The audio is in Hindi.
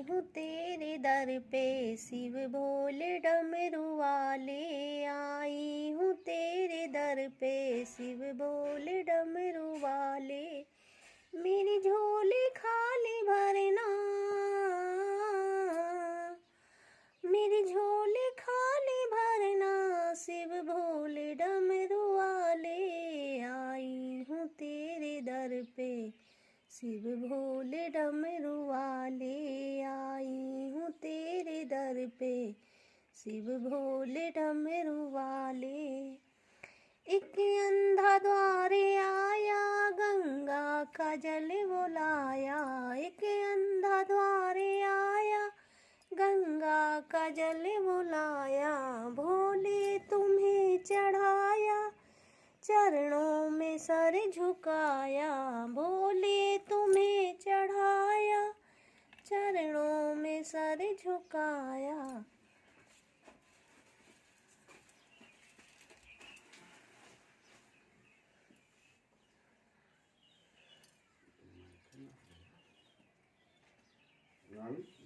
हूँ तेरे दर पे शिव भोले डमरू वाले, आई हूँ तेरे दर पे शिव भोले डमरू वाले। मेरी झोली खाली भरना, मेरी झोली खाली भरना, शिव भोले डमरू वाले, आई हूँ तेरे दर पे शिव भोले डमरू वाले, आई हूँ तेरे दर पे शिव भोले डमरू वाले। एक अंधा द्वारे आया, गंगा का जल वो लाया, एक अंधा द्वारे आया, गंगा का जल वो लाया। भोले तुम्हें चढ़ाया, चरणों में सर झुकाया, भोले तुम्हें चढ़ाया, चरणों में सर झुकाया। Right?